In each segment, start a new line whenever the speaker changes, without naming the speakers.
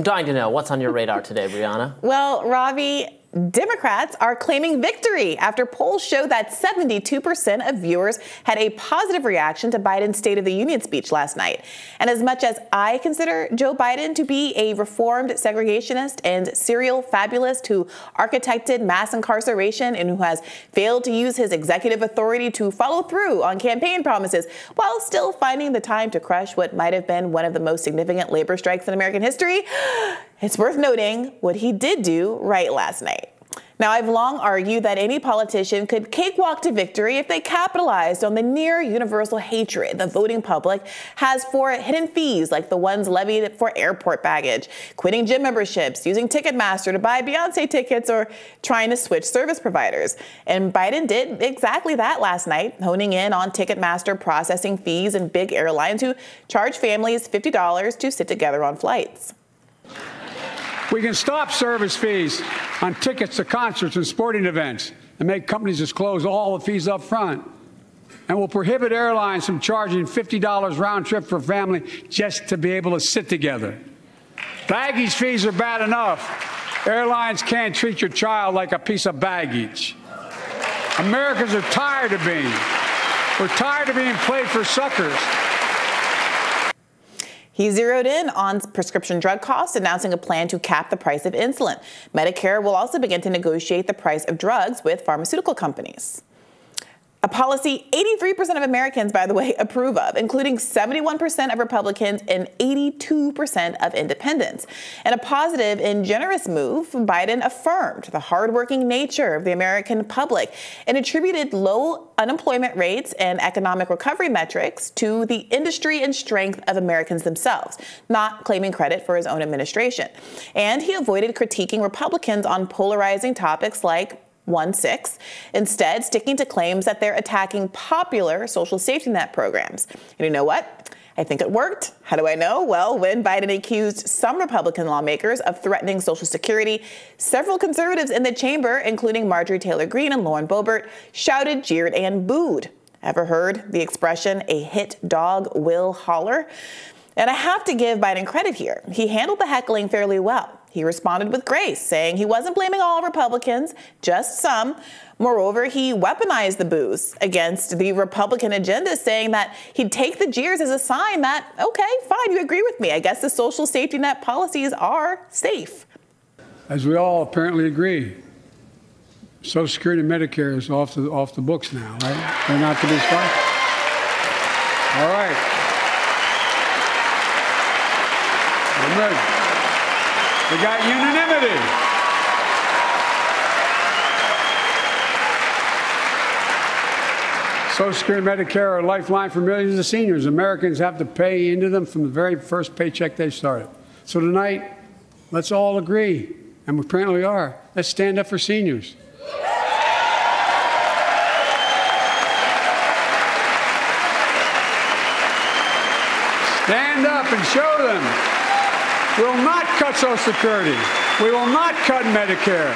Dying to know, what's on your radar today, Briahna?
Well, Ravi, Democrats are claiming victory after polls show that 72% of viewers had a positive reaction to Biden's State of the Union speech last night. And as much as I consider Joe Biden to be a reformed segregationist and serial fabulist who architected mass incarceration and who has failed to use his executive authority to follow through on campaign promises while still finding the time to crush what might have been one of the most significant labor strikes in American history, it's worth noting what he did do right last night. Now, I've long argued that any politician could cakewalk to victory if they capitalized on the near universal hatred the voting public has for hidden fees like the ones levied for airport baggage, quitting gym memberships, using Ticketmaster to buy Beyonce tickets, or trying to switch service providers. And Biden did exactly that last night, honing in on Ticketmaster processing fees and big airlines who charge families $50 to sit together on flights.
We can stop service fees on tickets to concerts and sporting events and make companies disclose all the fees up front. And we'll prohibit airlines from charging $50 round trip for a family just to be able to sit together. Baggage fees are bad enough. Airlines can't treat your child like a piece of baggage. Americans are tired of being. We're tired of being played for suckers.
He zeroed in on prescription drug costs, announcing a plan to cap the price of insulin. Medicare will also begin to negotiate the price of drugs with pharmaceutical companies. A policy 83% of Americans, by the way, approve of, including 71% of Republicans and 82% of independents. And a positive and generous move, Biden affirmed the hardworking nature of the American public and attributed low unemployment rates and economic recovery metrics to the industry and strength of Americans themselves, not claiming credit for his own administration. And he avoided critiquing Republicans on polarizing topics like 1-6, instead sticking to claims that they're attacking popular social safety net programs. And you know what? I think it worked. How do I know? Well, when Biden accused some Republican lawmakers of threatening Social Security, several conservatives in the chamber, including Marjorie Taylor Greene and Lauren Boebert, shouted, jeered, and booed. Ever heard the expression, a hit dog will holler? And I have to give Biden credit here. He handled the heckling fairly well. He responded with grace, saying he wasn't blaming all Republicans, just some. Moreover, he weaponized the boos against the Republican agenda, saying that he'd take the jeers as a sign that, okay, fine, you agree with me. I guess the social safety net policies are safe.
As we all apparently agree, Social Security and Medicare is off the books now, right? They're not to be sponsored. All right. I'm ready. We got unanimity. Social Security and Medicare are a lifeline for millions of seniors. Americans have to pay into them from the very first paycheck they started. So tonight, let's all agree, and we apparently are, let's stand up for seniors. Stand up and show them. We will not cut Social Security. We will not cut Medicare.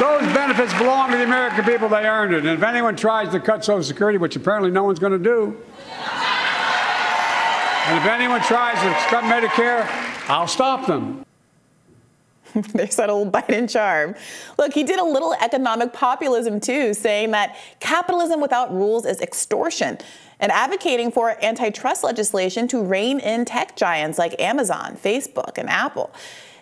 Those benefits belong to the American people. They earned it. And if anyone tries to cut Social Security, which apparently no one's going to do, and if anyone tries to cut Medicare, I'll stop them.
There's that old Biden charm. Look, he did a little economic populism, too, saying that capitalism without rules is extortion, and advocating for antitrust legislation to rein in tech giants like Amazon, Facebook, and Apple.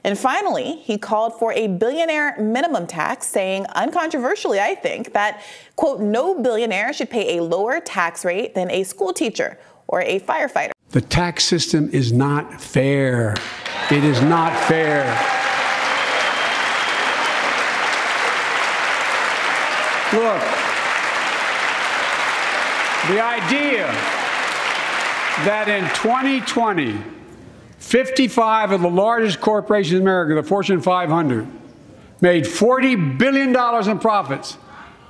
And finally, he called for a billionaire minimum tax, saying, uncontroversially, I think, that, quote, no billionaire should pay a lower tax rate than a school teacher or a firefighter.
The tax system is not fair. It is not fair. Look, the idea that in 2020, 55 of the largest corporations in America, the Fortune 500, made $40 billion in profits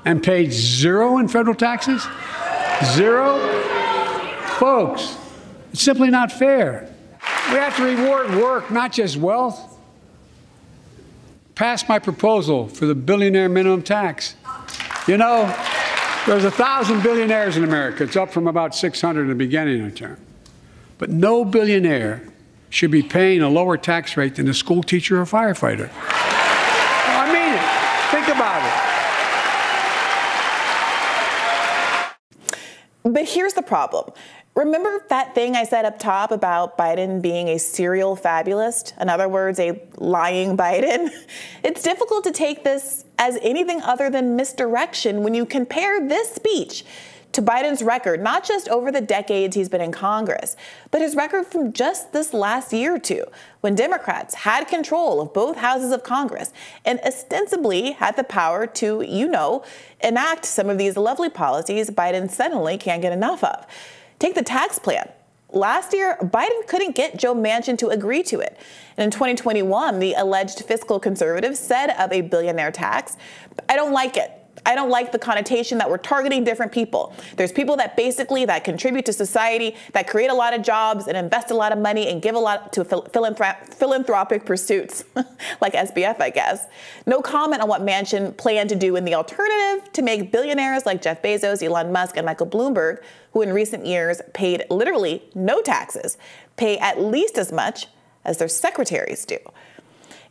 and paid zero in federal taxes? Zero? Folks, it's simply not fair. We have to reward work, not just wealth. Pass my proposal for the billionaire minimum tax. You know, there's 1,000 billionaires in America. It's up from about 600 in the beginning of the term. But no billionaire should be paying a lower tax rate than a school teacher or firefighter. I mean it. Think about it.
But here's the problem. Remember that thing I said up top about Biden being a serial fabulist? In other words, a lying Biden? It's difficult to take this as anything other than misdirection when you compare this speech to Biden's record, not just over the decades he's been in Congress, but his record from just this last year or two, when Democrats had control of both houses of Congress and ostensibly had the power to, enact some of these lovely policies Biden suddenly can't get enough of. Take the tax plan. Last year, Biden couldn't get Joe Manchin to agree to it. And in 2021, the alleged fiscal conservative said of a billionaire tax, "I don't like it. I don't like the connotation that we're targeting different people. There's people that contribute to society, that create a lot of jobs and invest a lot of money and give a lot to philanthropic pursuits," like SBF, I guess. No comment on what Manchin planned to do in the alternative to make billionaires like Jeff Bezos, Elon Musk, and Michael Bloomberg, who in recent years paid literally no taxes, pay at least as much as their secretaries do.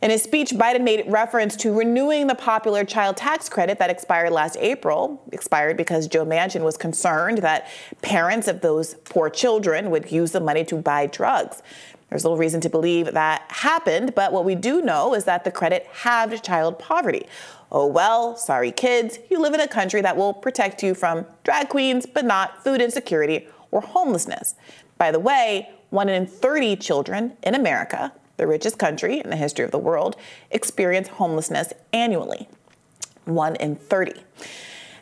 In his speech, Biden made reference to renewing the popular child tax credit that expired last April. Expired because Joe Manchin was concerned that parents of those poor children would use the money to buy drugs. There's little reason to believe that happened, but what we do know is that the credit halved child poverty. Oh well, sorry kids, you live in a country that will protect you from drag queens, but not food insecurity or homelessness. By the way, 1 in 30 children in America, the richest country in the history of the world, experience homelessness annually. 1 in 30.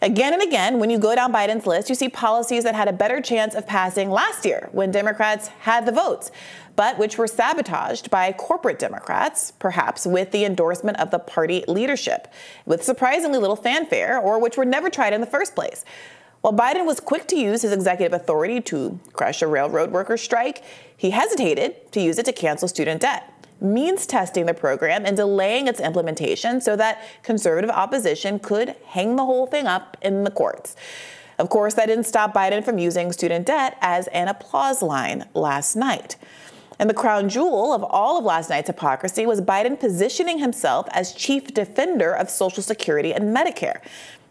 Again and again, when you go down Biden's list, you see policies that had a better chance of passing last year when Democrats had the votes, but which were sabotaged by corporate Democrats, perhaps with the endorsement of the party leadership, with surprisingly little fanfare, or which were never tried in the first place. While Biden was quick to use his executive authority to crush a railroad workers' strike, he hesitated to use it to cancel student debt, means testing the program and delaying its implementation so that conservative opposition could hang the whole thing up in the courts. Of course, that didn't stop Biden from using student debt as an applause line last night. And the crown jewel of all of last night's hypocrisy was Biden positioning himself as chief defender of Social Security and Medicare.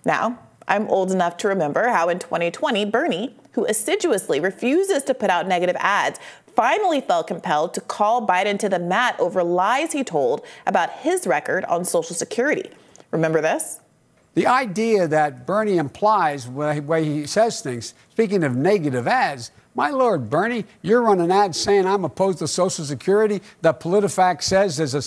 Now, I'm old enough to remember how in 2020, Bernie, who assiduously refuses to put out negative ads, finally felt compelled to call Biden to the mat over lies he told about his record on Social Security. Remember this?
The idea that Bernie implies the way he says things, speaking of negative ads, my Lord, Bernie, you're running ads saying I'm opposed to Social Security that PolitiFact says is a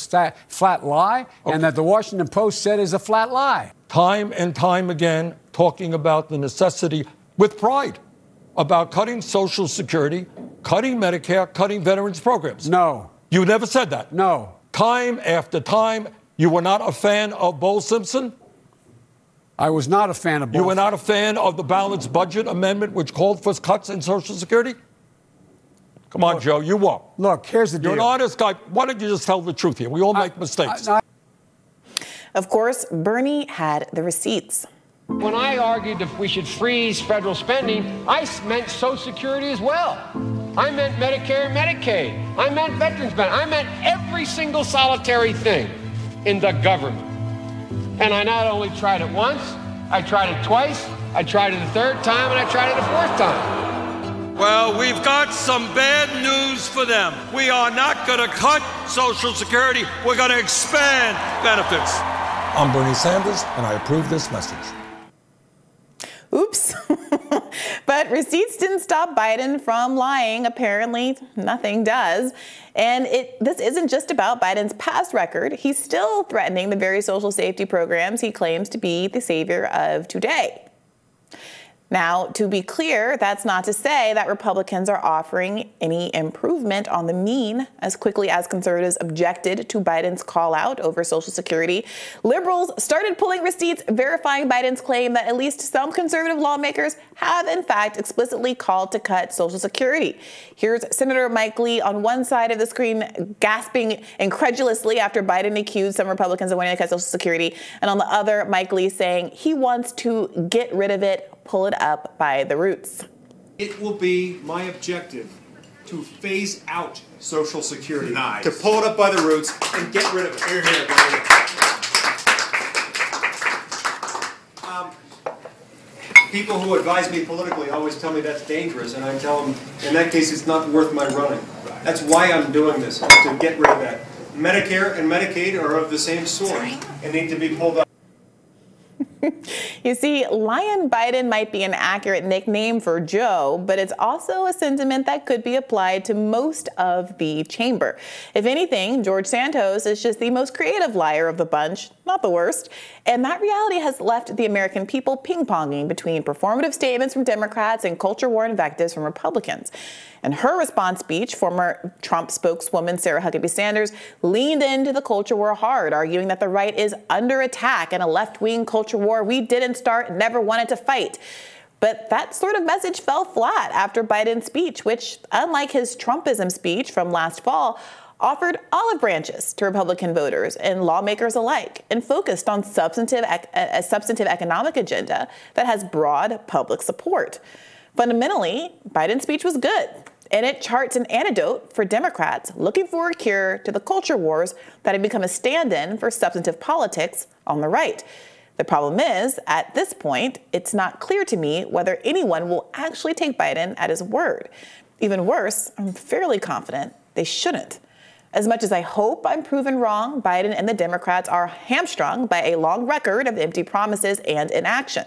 flat lie, and that the Washington Post said is a flat lie.
Time and time again, talking about the necessity, with pride, about cutting Social Security, cutting Medicare, cutting veterans programs.
No.
You never said that.
No.
Time after time, you were not a fan of Bo Simpson?
I was not a fan of Bo.
You were not a fan of the balanced budget amendment, which called for cuts in Social Security? Come on, Joe, you won't.
Look, here's the deal.
You're an honest guy. Why don't you just tell the truth here? We all make mistakes.
Of course, Bernie had the receipts.
When I argued that we should freeze federal spending, I meant Social Security as well. I meant Medicare and Medicaid. I meant veterans benefits. I meant every single solitary thing in the government. And I not only tried it once, I tried it twice, I tried it a third time, and I tried it a fourth time.
Well, we've got some bad news for them. We are not going to cut Social Security. We're going to expand benefits.
I'm Bernie Sanders, and I approve this message.
Oops. But receipts didn't stop Biden from lying. Apparently, nothing does. And this isn't just about Biden's past record. He's still threatening the very social safety programs he claims to be the savior of today. Now, to be clear, that's not to say that Republicans are offering any improvement on the mean. As quickly as conservatives objected to Biden's call out over Social Security, liberals started pulling receipts verifying Biden's claim that at least some conservative lawmakers have, in fact, explicitly called to cut Social Security. Here's Senator Mike Lee on one side of the screen gasping incredulously after Biden accused some Republicans of wanting to cut Social Security, and on the other, Mike Lee saying he wants to get rid of it, pull it up by the roots.
It will be my objective to phase out Social Security,
Nice.
to pull it up by the roots and get rid of it.
Here, here, buddy.
People who advise me politically always tell me that's dangerous, and I tell them, in that case, it's not worth my running. That's why I'm doing this, to get rid of that. Medicare and Medicaid are of the same sort and need to be pulled up.
You see, Lyin Biden might be an accurate nickname for Joe, but it's also a sentiment that could be applied to most of the chamber. If anything, George Santos is just the most creative liar of the bunch, not the worst. And that reality has left the American people ping-ponging between performative statements from Democrats and culture war invectives from Republicans. In her response speech, former Trump spokeswoman Sarah Huckabee Sanders leaned into the culture war hard, arguing that the right is under attack in a left-wing culture war we didn't start and never wanted to fight. But that sort of message fell flat after Biden's speech, which, unlike his Trumpism speech from last fall, offered olive branches to Republican voters and lawmakers alike and focused on a substantive economic agenda that has broad public support. Fundamentally, Biden's speech was good, and it charts an antidote for Democrats looking for a cure to the culture wars that have become a stand-in for substantive politics on the right. The problem is, at this point, it's not clear to me whether anyone will actually take Biden at his word. Even worse, I'm fairly confident they shouldn't. As much as I hope I'm proven wrong, Biden and the Democrats are hamstrung by a long record of empty promises and inaction.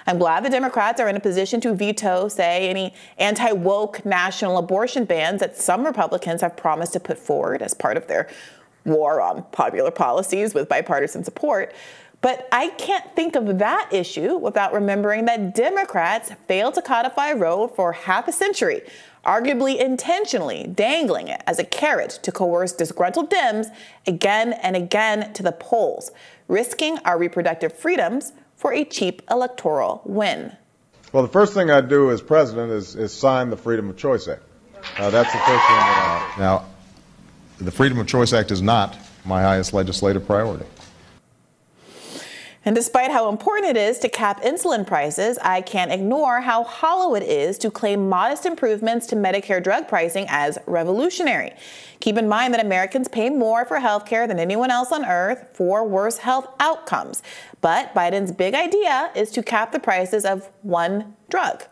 I'm glad the Democrats are in a position to veto, say, any anti-woke national abortion bans that some Republicans have promised to put forward as part of their war on popular policies with bipartisan support. But I can't think of that issue without remembering that Democrats failed to codify Roe for half a century, arguably intentionally dangling it as a carrot to coerce disgruntled Dems again and again to the polls, risking our reproductive freedoms for a cheap electoral win.
Well, the first thing I do as president is sign the Freedom of Choice Act. That's the first thing that I do. Now, the Freedom of Choice Act is not my highest legislative priority.
And despite how important it is to cap insulin prices, I can't ignore how hollow it is to claim modest improvements to Medicare drug pricing as revolutionary. Keep in mind that Americans pay more for health care than anyone else on earth for worse health outcomes. But Biden's big idea is to cap the prices of one drug.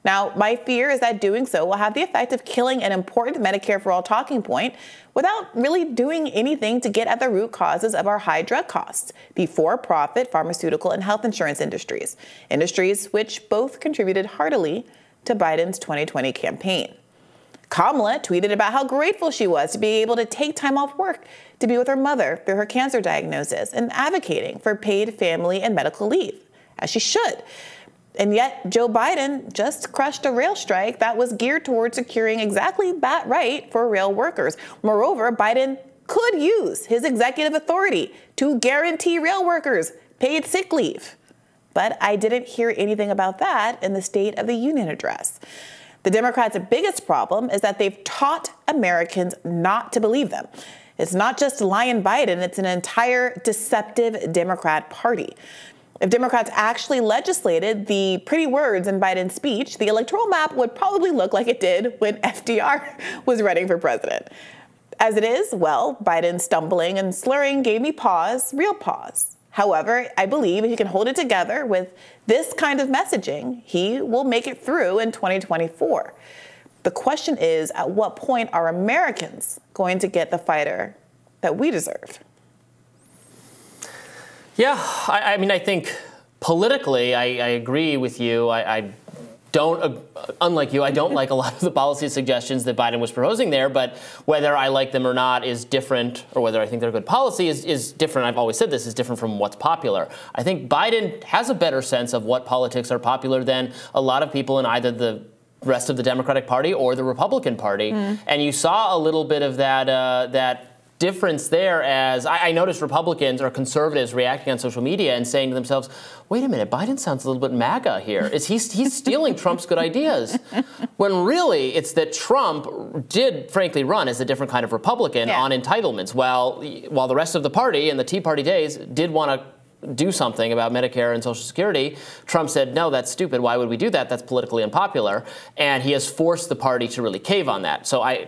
Now, my fear is that doing so will have the effect of killing an important Medicare for All talking point without really doing anything to get at the root causes of our high drug costs, the for-profit pharmaceutical and health insurance industries which both contributed heartily to Biden's 2020 campaign. Kamala tweeted about how grateful she was to be able to take time off work to be with her mother through her cancer diagnosis and advocating for paid family and medical leave, as she should. And yet, Joe Biden just crushed a rail strike that was geared towards securing exactly that right for rail workers. Moreover, Biden could use his executive authority to guarantee rail workers paid sick leave. But I didn't hear anything about that in the State of the Union address. The Democrats' biggest problem is that they've taught Americans not to believe them. It's not just Lyin Biden, it's an entire deceptive Democrat party. If Democrats actually legislated the pretty words in Biden's speech, the electoral map would probably look like it did when FDR was running for president. As it is, well, Biden's stumbling and slurring gave me pause, real pause. However, I believe if he can hold it together with this kind of messaging, he will make it through in 2024. The question is, at what point are Americans going to get the fighter that we deserve?
Yeah, I mean, I think politically, I agree with you. I don't, unlike you, I don't like a lot of the policy suggestions that Biden was proposing there, but whether I like them or not is different, or whether I think they're good policy is different. I've always said this is different from what's popular. I think Biden has a better sense of what politics are popular than a lot of people in either the rest of the Democratic Party or the Republican Party. And you saw a little bit of that difference there, as I noticed Republicans or conservatives reacting on social media and saying to themselves, wait a minute, Biden sounds a little bit MAGA here. He's stealing Trump's good ideas. When really it's that Trump did frankly run as a different kind of Republican on entitlements, while the rest of the party in the Tea Party days did want to do something about Medicare and Social Security. Trump said, no, that's stupid. Why would we do that? That's politically unpopular. And he has forced the party to really cave on that. So I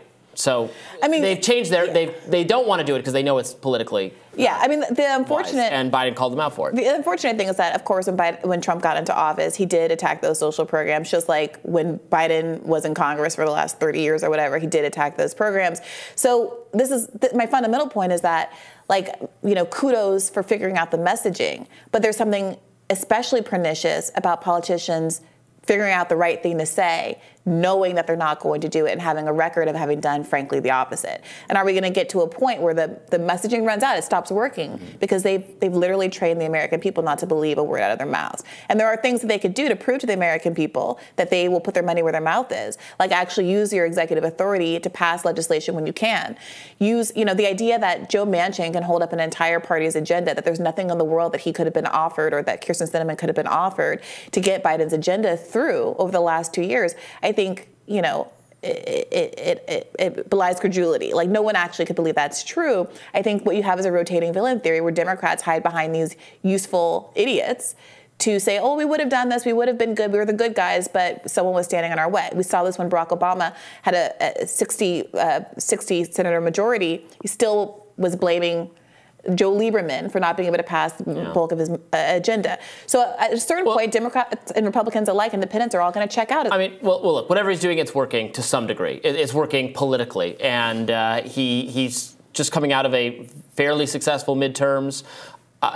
mean, they've changed their, they don't want to do it because they know it's politically
I mean, the unfortunate,
wise, and Biden called them out for it.
The unfortunate thing is that, of course, when Trump got into office, he did attack those social programs, just like when Biden was in Congress for the last 30 years or whatever, he did attack those programs. So this is my fundamental point is that, like, you know, kudos for figuring out the messaging, but there's something especially pernicious about politicians figuring out the right thing to say, knowing that they're not going to do it, and having a record of having done, frankly, the opposite. And are we going to get to a point where the messaging runs out, it stops working, because they've literally trained the American people not to believe a word out of their mouths? And there are things that they could do to prove to the American people that they will put their money where their mouth is, like actually use your executive authority to pass legislation when you can. Use, you know, the idea that Joe Manchin can hold up an entire party's agenda, that there's nothing in the world that he could have been offered or that Kyrsten Sinema could have been offered to get Biden's agenda through over the last 2 years. I think, you know, it belies credulity. Like, no one actually could believe that's true. I think what you have is a rotating villain theory where Democrats hide behind these useful idiots to say, oh, we would have done this, we would have been good, we were the good guys, but someone was standing in our way. We saw this when Barack Obama had a 60 senator majority. He still was blaming Joe Lieberman for not being able to pass the bulk of his agenda. So at a certain point, Democrats and Republicans alike, independents, are all going to check out.
I mean, well, look, whatever he's doing, it's working to some degree. It's working politically. And he's just coming out of a fairly successful midterms.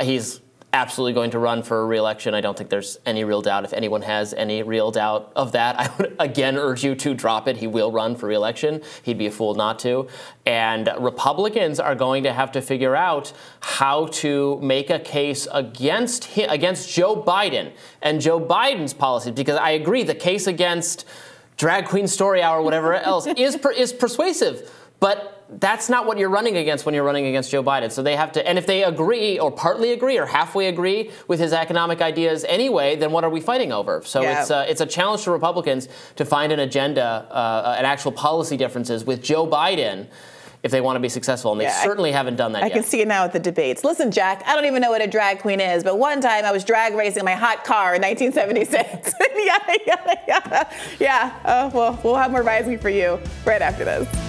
He's absolutely going to run for re-election. I don't think there's any real doubt. If anyone has any real doubt of that, I would again urge you to drop it. He will run for re-election. He'd be a fool not to. And Republicans are going to have to figure out how to make a case against him, against Joe Biden and Joe Biden's policies, because I agree the case against Drag Queen Story Hour, whatever else, is persuasive. But that's not what you're running against when you're running against Joe Biden. So they have to, and if they agree or partly agree or halfway agree with his economic ideas anyway, then what are we fighting over? So it's a challenge to Republicans to find an agenda, an actual policy differences with Joe Biden if they want to be successful, and they certainly haven't done that yet.
I can see it now at the debates. Listen, Jack, I don't even know what a drag queen is, but one time I was drag racing my hot car in 1976. Yada, yada, yada. Yeah, well, we'll have more rising for you right after this.